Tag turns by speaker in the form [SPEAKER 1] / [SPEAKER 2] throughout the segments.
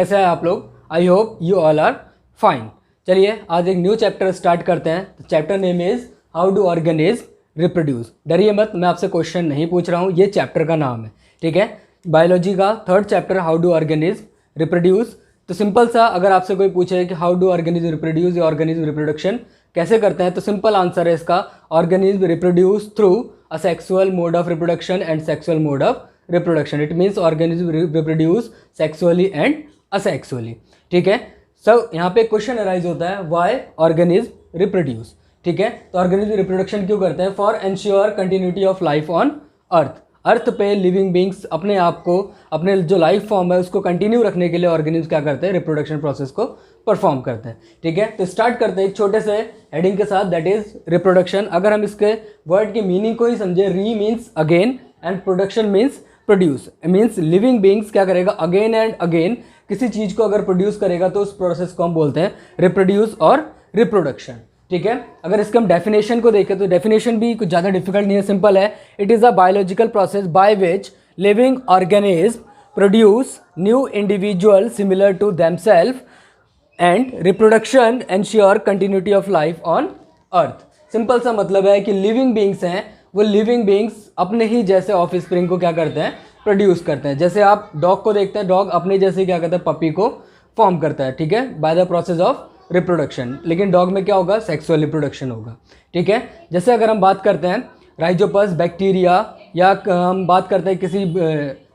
[SPEAKER 1] कैसे हैं आप लोग? I hope you all are fine. चलिए आज एक न्यू चैप्टर स्टार्ट करते हैं। Chapter name is how do organism reproduce. डरिए मत, मैं आपसे क्वेश्चन नहीं पूछ रहा हूँ, ये चैप्टर का नाम है, ठीक है। बायोलॉजी का third chapter how do organism reproduce. तो सिंपल सा, अगर आपसे कोई पूछे कि हाउ डू ऑर्गेनिज्म रिप्रोड्यूस या ऑर्गेनिज्म रिप्रोडक्शन कैसे करते हैं, तो सिंपल आंसर है इसका, organism reproduce through a sexual mode of reproduction and sexual mode of reproduction. It means organism reproduce sexually and asexually, ठीक है। सब यहाँ पे क्वेश्चन अराइज होता है, व्हाई ऑर्गेनिज्म रिप्रोड्यूस, ठीक है। तो ऑर्गेनिज्म रिप्रोडक्शन क्यों करते हैं? For ensure continuity of life on earth. Earth पे लिविंग बींग्स अपने आप को, अपने जो लाइफ फॉर्म है उसको कंटिन्यू रखने के लिए ऑर्गेनिज्म क्या करते हैं? रिप्रोडक्शन प्रोसेस को परफॉर्म करते हैं, ठीक है। तो स्टार्ट करते हैं एक छोटे से हेडिंग के साथ, दैट इज रिप्रोडक्शन। अगर हम इसके वर्ड की मीनिंग को ही समझे, री means again and production means produce. Means living beings क्या करेगा? अगेन एंड अगेन किसी चीज़ को अगर प्रोड्यूस करेगा तो उस प्रोसेस को हम बोलते हैं रिप्रोड्यूस और रिप्रोडक्शन, ठीक है। अगर इसके हम डेफिनेशन को देखें तो डेफिनेशन भी कुछ ज़्यादा डिफिकल्ट नहीं है, सिंपल है। It is a biological process by which living organism produce new individual similar to themselves and reproduction ensure continuity of life on earth. Simple सा मतलब है कि लिविंग बींग्स हैं, वो लिविंग बींग्स अपने ही जैसे ऑफ स्प्रिंग को क्या करते हैं? प्रोड्यूस करते हैं। जैसे आप डॉग को देखते हैं, डॉग अपने जैसे क्या करता है? पपी को फॉर्म करता है, ठीक है, bye the process of reproduction. लेकिन डॉग में क्या होगा? सेक्सुअल रिप्रोडक्शन होगा, ठीक है। जैसे अगर हम बात करते हैं राइजोपस बैक्टीरिया, या हम बात करते हैं किसी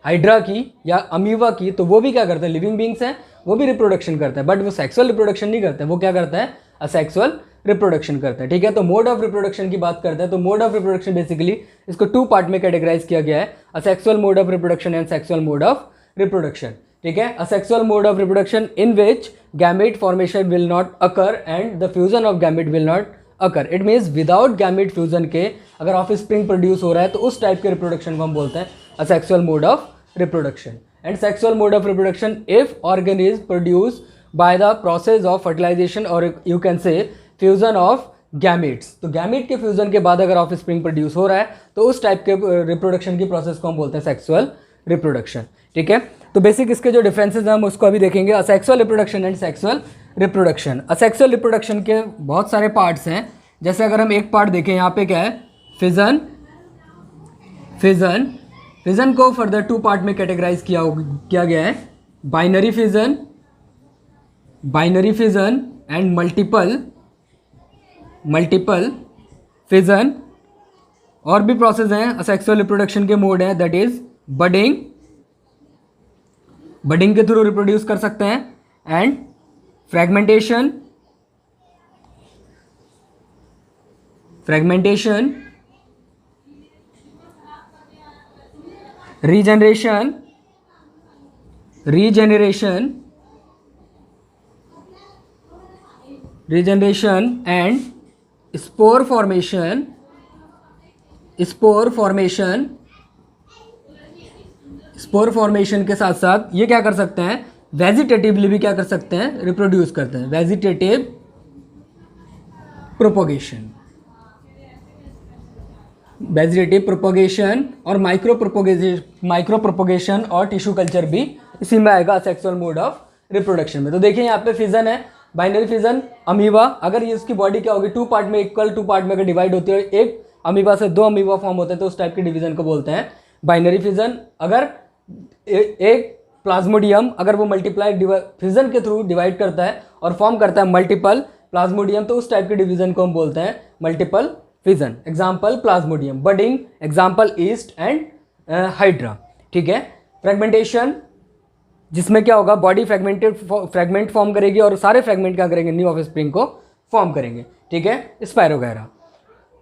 [SPEAKER 1] हाइड्रा की या अमीबा की, तो वो भी क्या करते हैं? लिविंग बींग्स हैं, वो भी रिप्रोडक्शन करता है, बट वो सेक्सुअल रिप्रोडक्शन नहीं करते हैं। वो क्या करता है? असेक्सुअल रिप्रोडक्शन करता है, ठीक है। तो मोड ऑफ रिप्रोडक्शन की बात करते हैं, तो मोड ऑफ रिप्रोडक्शन बेसिकली इसको टू पार्ट में कैटेगराइज किया गया है, asexual mode of reproduction and sexual mode of reproduction, ठीक है। Asexual mode of reproduction in which gamete formation will not occur and the fusion of gamete will not occur. It means without gamete fusion के अगर of spring produce हो रहा है तो उस type के रिप्रोडक्शन को हम बोलते हैं asexual mode of reproduction. And sexual mode of reproduction if organism produce by the process of fertilization और you can say fusion of gametes. तो गैमेट के फ्यूजन के बाद अगर ऑफ स्प्रिंग प्रोड्यूस हो रहा है तो उस टाइप के रिप्रोडक्शन की प्रोसेस को हम बोलते हैं सेक्सुअल रिप्रोडक्शन, ठीक है। तो बेसिक इसके जो डिफरेंसेस हैं हम उसको अभी देखेंगे, asexual reproduction and sexual reproduction. Asexual reproduction के बहुत सारे पार्ट्स हैं। जैसे अगर हम एक पार्ट देखें, यहाँ पे क्या है? फिजन। फिजन को फर्दर टू पार्ट में कैटेगराइज किया गया है, binary fission and multiple fission. और भी प्रोसेस हैं असेक्सुअल रिप्रोडक्शन के मोड हैं, दैट इज बडिंग के थ्रू रिप्रोड्यूस कर सकते हैं, and fragmentation, regeneration and spore formation. Spore formation के साथ साथ ये क्या कर सकते हैं? वेजिटेटिवली भी क्या कर सकते हैं? रिप्रोड्यूस करते हैं, वेजिटेटिव प्रोपोगेशन और माइक्रो प्रोपोगेशन और टिश्यू कल्चर भी इसी में आएगा सेक्सुअल मोड ऑफ रिप्रोडक्शन में। तो देखिए यहाँ पे फिजन है, बाइनरी फिजन, अमीबा। अगर ये इसकी बॉडी क्या होगी? टू पार्ट में, इक्वल टू पार्ट में अगर डिवाइड होती है, एक अमीबा से दो अमीबा फॉर्म होते हैं, तो उस टाइप के डिवीजन को बोलते हैं बाइनरी फिजन। अगर एक प्लाज्मोडियम अगर वो मल्टीप्लाई फिजन के थ्रू डिवाइड करता है और फॉर्म करता है मल्टीपल प्लाज्मोडियम, तो उस टाइप के डिवीजन को हम बोलते हैं multiple fission. Example Plasmodium, budding example east and hydra, ठीक है। फ्रेगमेंटेशन, जिसमें क्या होगा? बॉडी फ्रेगमेंट फॉर्म करेगी और सारे फ्रेगमेंट क्या करेंगे? न्यू ऑफ स्प्रिंग को फॉर्म करेंगे, ठीक है, स्पाइरोगैरा।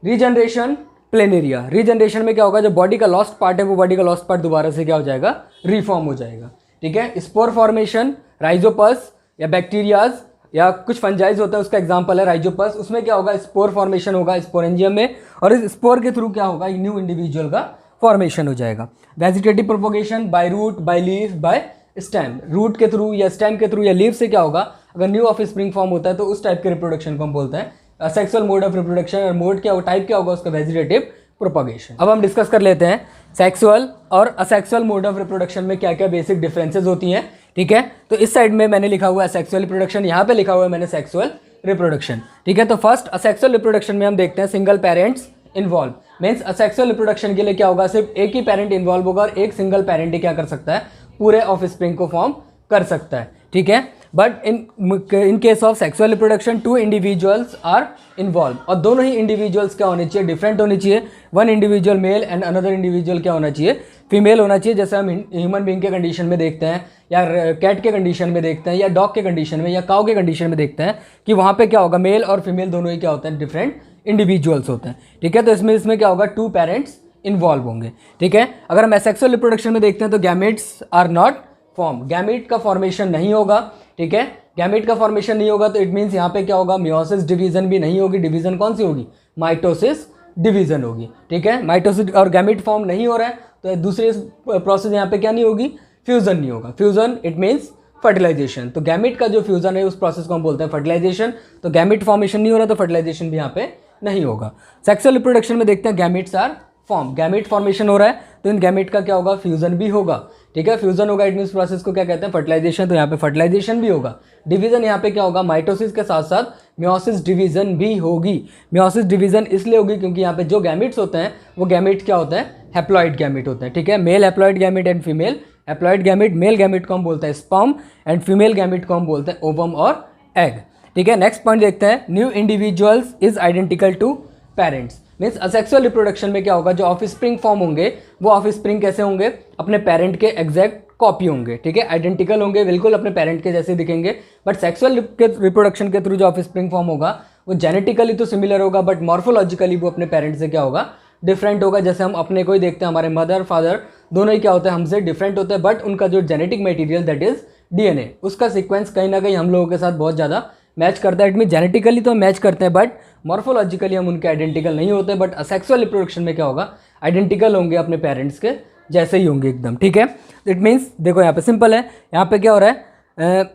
[SPEAKER 1] Regeneration, planaria. रीजनरेशन में क्या होगा? जो बॉडी का लॉस्ट पार्ट है वो बॉडी का लॉस्ट पार्ट दोबारा से क्या हो जाएगा? रीफॉर्म हो जाएगा, ठीक है। स्पोर फॉर्मेशन, राइजोपस या बैक्टीरियाज या कुछ फंजाइज होता है, उसका एग्जांपल है राइजोपस। उसमें क्या होगा? स्पोर फॉर्मेशन होगा स्पोरेंजियम में, और इस स्पोर के थ्रू क्या होगा? एक न्यू इंडिविजुअल का फॉर्मेशन हो जाएगा। Vegetative propagation, by root, by leaf, by stem. Root के थ्रू या स्टेम के थ्रू या लीफ से क्या होगा? अगर न्यू ऑफ स्प्रिंग फॉर्म होता है तो उस टाइप के रिप्रोडक्शन को हम बोलते हैं सेक्सुअल मोड ऑफ रिप्रोडक्शन। और मोड क्या टाइप क्या होगा उसका? Vegetative propagation. अब हम डिस्कस कर लेते हैं सेक्सुअल और असेक्सुअल मोड ऑफ रिप्रोडक्शन में क्या क्या बेसिक डिफरेंसेस होती हैं। ठीक है, तो इस साइड में मैंने लिखा हुआ है सेक्सुअल रिप्रोडक्शन, यहाँ पे लिखा हुआ है मैंने सेक्सुअल रिप्रोडक्शन। ठीक है, तो फर्स्ट असेक्सुअल रिप्रोडक्शन में हम देखते हैं single parents involve. Means asexual reproduction के लिए क्या होगा, सिर्फ एक ही पेरेंट इन्वॉल्व होगा और एक सिंगल पेरेंट ही क्या कर सकता है, पूरे ऑफस्प्रिंग को फॉर्म कर सकता है। ठीक है, but in case of sexual reproduction 2 individuals are involve, और दोनों ही इंडिविजुअल्स क्या होने चाहिए, डिफरेंट होनी चाहिए। One individual male and another individual क्या होना चाहिए, फीमेल होना चाहिए। जैसे हम ह्यूमन बीइंग के कंडीशन में देखते हैं, या कैट के कंडीशन में देखते हैं, या डॉग के कंडीशन में, या काऊ के कंडीशन में देखते हैं कि वहाँ पे क्या होगा, मेल और फीमेल दोनों ही क्या होते हैं, डिफरेंट इंडिविजुअल्स होते हैं। ठीक है, तो इसमें क्या होगा, 2 पेरेंट्स इन्वॉल्व होंगे। ठीक है, अगर हम एसेक्सुअल रिप्रोडक्शन में देखते हैं तो gametes are not form, gamete का फॉर्मेशन नहीं होगा। ठीक है, गैमेट का फॉर्मेशन नहीं होगा तो इट मीन्स यहाँ पे क्या होगा, मियोसिस डिवीजन भी नहीं होगी। डिवीजन कौन सी होगी, माइटोसिस डिवीजन होगी। ठीक है, माइटोसिस और गैमेट फॉर्म नहीं हो रहा है तो दूसरी प्रोसेस यहाँ पे क्या नहीं होगी, फ्यूजन नहीं होगा। फ्यूजन इट मीन्स फर्टिलाइजेशन, तो गैमेट का जो फ्यूजन है उस प्रोसेस को हम बोलते हैं फर्टिलाइजेशन। तो गैमेट फॉर्मेशन नहीं हो रहा तो फर्टिलाइजेशन भी यहाँ पे नहीं होगा। सेक्सुअल रिप्रोडक्शन में देखते हैं gametes are form, gamete formation हो रहा है तो इन गैमेट का क्या होगा, फ्यूजन भी होगा। ठीक है, फ्यूजन होगा, इट मीन्स प्रोसेस को क्या कहते हैं, फर्टिलाइजेशन। तो यहाँ पे फर्टिलाइजेशन भी होगा। डिवीजन यहाँ पे क्या होगा, माइटोसिस के साथ साथ मियोसिस डिवीजन भी होगी। मियोसिस डिवीजन इसलिए होगी क्योंकि यहाँ पे जो गैमेट्स होते हैं वो गैमेट क्या होता है, हैप्लॉइड गैमेट होते हैं। ठीक है, male haploid gamete and female haploid gamete. Male gamete को हम बोलते हैं स्पर्म एंड फीमेल गैमेट को हम बोलते हैं ओवम और एग। ठीक है, नेक्स्ट पॉइंट देखते हैं, new individuals is identical to parents. Means asexual reproduction में क्या होगा, जो ऑफस्प्रिंग फॉर्म होंगे वो ऑफस्प्रिंग कैसे होंगे, अपने पेरेंट के एग्जैक्ट कॉपी होंगे। ठीक है, आइडेंटिकल होंगे, बिल्कुल अपने पेरेंट के जैसे दिखेंगे। बट सेक्सुअल रिप्रोडक्शन के थ्रू जो ऑफस्प्रिंग फॉर्म होगा वो जेनेटिकली तो सिमिलर होगा बट मॉर्फोलॉजिकली वो अपने पेरेंट से क्या होगा, डिफरेंट होगा। जैसे हम अपने को ही देखते हैं, हमारे मदर फादर दोनों ही क्या होते हैं, हमसे डिफरेंट होते हैं, बट उनका जो genetic material that is DNA, उसका सीक्वेंस कहीं ना कहीं हम लोगों के साथ बहुत ज़्यादा मैच करता है। इट मीन जेनेटिकली तो हम मैच करते हैं बट मॉर्फोलॉजिकली हम उनके आइडेंटिकल नहीं होते। बट असेक्सुअल रिप्रोडक्शन में क्या होगा, आइडेंटिकल होंगे, अपने पेरेंट्स के जैसे ही होंगे एकदम। ठीक है, इट मीन्स देखो यहाँ पे सिंपल है, यहाँ पे क्या हो रहा है,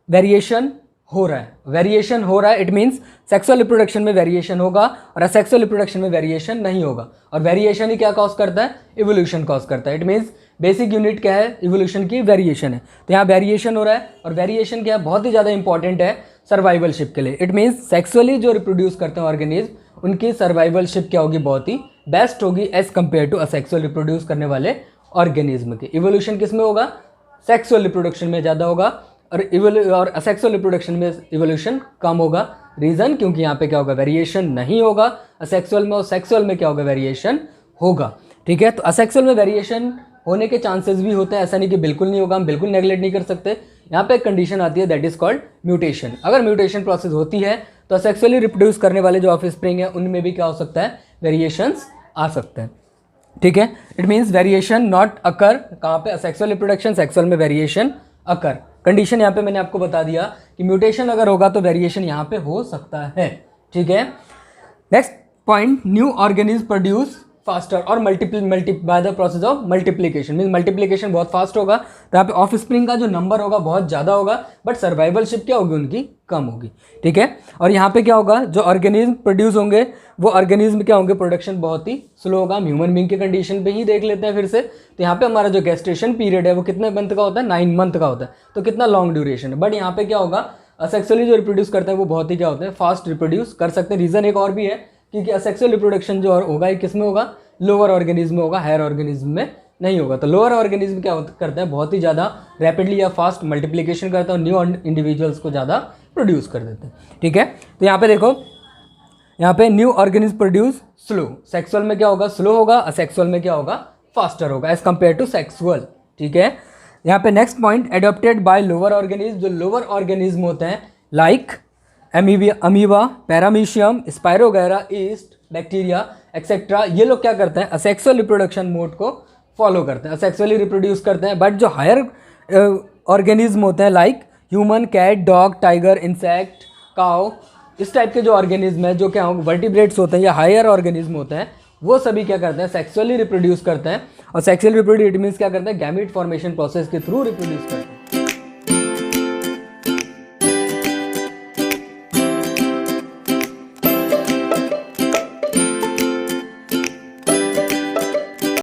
[SPEAKER 1] वेरिएशन हो रहा है, वेरिएशन हो रहा है। इट मीन्स सेक्सुअल रिप्रोडक्शन में वेरिएशन होगा और असेक्सुअल रिप्रोडक्शन में वेरिएशन नहीं होगा। और वेरिएशन ही क्या कॉज करता है, इवोल्यूशन कॉज करता है। इट मीन्स बेसिक यूनिट क्या है, इवोल्यूशन की वेरिएशन है। तो यहाँ वेरिएशन हो रहा है और वेरिएशन क्या है, बहुत ही ज़्यादा इंपॉर्टेंट है सर्वाइवलशिप के लिए। इट मीन्स सेक्सुअली जो रिप्रोड्यूस करते हैं ऑर्गेनिज्म, उनकी सर्वाइवलशिप क्या होगी, बहुत ही बेस्ट होगी as compare to asexual reproduce करने वाले ऑर्गेनिज्म के। इवोल्यूशन किस में होगा, सेक्सुअल रिप्रोडक्शन में ज़्यादा होगा और असेक्सुअल रिप्रोडक्शन में इवोल्यूशन कम होगा। रीज़न क्योंकि यहाँ पे क्या होगा, वेरिएशन नहीं होगा असेक्सुअल में, और सेक्सुअल में क्या होगा, वेरिएशन होगा। ठीक है, तो असेक्सुअल में वेरिएशन होने के चांसेस भी होते हैं, ऐसा नहीं कि बिल्कुल नहीं होगा, हम बिल्कुल नेगलेक्ट नहीं कर सकते। यहाँ पे एक कंडीशन आती है दैट इज कॉल्ड म्यूटेशन। अगर म्यूटेशन प्रोसेस होती है तो सेक्सुअली रिप्रोड्यूस करने वाले जो ऑफस्प्रिंग है उनमें भी क्या हो सकता है, वेरिएशंस आ सकते हैं। ठीक है, it means variation not occur कहाँ पे, असेक्सुअल रिप्रोडक्शन, सेक्सुअल में वेरिएशन अकर। कंडीशन यहाँ पे मैंने आपको बता दिया कि म्यूटेशन अगर होगा तो वेरिएशन यहाँ पे हो सकता है। ठीक है, next point, new organism produce faster और by the process of multiplication. Mean multiplication बहुत फास्ट होगा तो यहाँ पे ऑफ स्प्रिंग का जो नंबर होगा बहुत ज़्यादा होगा बट सर्वाइवलशिप क्या होगी, उनकी कम होगी। ठीक है, और यहाँ पे क्या होगा, जो ऑर्गेनिज्म प्रोड्यूस होंगे वो ऑर्गेनिज्म क्या होंगे, प्रोडक्शन बहुत ही स्लो होगा। ह्यूमन बीइंग के कंडीशन पे ही देख लेते हैं फिर से, तो यहाँ पे हमारा जो गेस्टेशन पीरियड है वो कितने मंथ का होता है, 9 मंथ का होता है, तो कितना लॉन्ग ड्यूरेशन है। बट यहाँ पे क्या होगा, असेक्सुअली जो रिप्रोड्यूस करते हैं वो बहुत ही क्या होते हैं, फास्ट रिप्रोड्यूस कर सकते हैं। रीज़न एक और भी है क्योंकि असेक्सुअल रिप्रोडक्शन जो होगा ये किस में होगा, लोअर ऑर्गेनिज्म में होगा, हायर ऑर्गेनिज्म में नहीं होगा। तो लोअर ऑर्गेनिज्म क्या करते हैं, बहुत ही ज़्यादा रैपिडली या फास्ट मल्टीप्लिकेशन करते हैं और न्यू इंडिविजुअल्स को ज़्यादा प्रोड्यूस कर देते हैं। ठीक है, तो यहाँ पे देखो, यहाँ पे new organism produce slow. Sexual में क्या होगा, स्लो होगा, असेक्सुअल में क्या होगा, फास्टर होगा एज कम्पेयर टू सेक्सुअल। ठीक है, यहाँ पे next point, adopted by lower organism. जो लोअर ऑर्गेनिज्म होते हैं like amoeba, paramecium, spirogyra, east, bacteria etcetera, ये लोग क्या करते हैं, असेक्सुअल रिप्रोडक्शन मोड को फॉलो करते हैं, असेक्सुअली रिप्रोड्यूस करते हैं। बट जो हायर ऑर्गेनिज्म होते हैं like human, cat, dog, tiger, insect, cow, इस टाइप के जो ऑर्गेनिज्म है जो क्या वर्टिब्रेट्स होते हैं या हायर ऑर्गेनिज्म होते हैं, वो सभी क्या करते हैं, सेक्सुअली रिप्रोड्यूस करते हैं। और सेक्सुअल रिप्रोड्यूस मीन्स क्या करते हैं, गैमेट फॉर्मेशन प्रोसेस के थ्रू रिप्रोड्यूस करते हैं।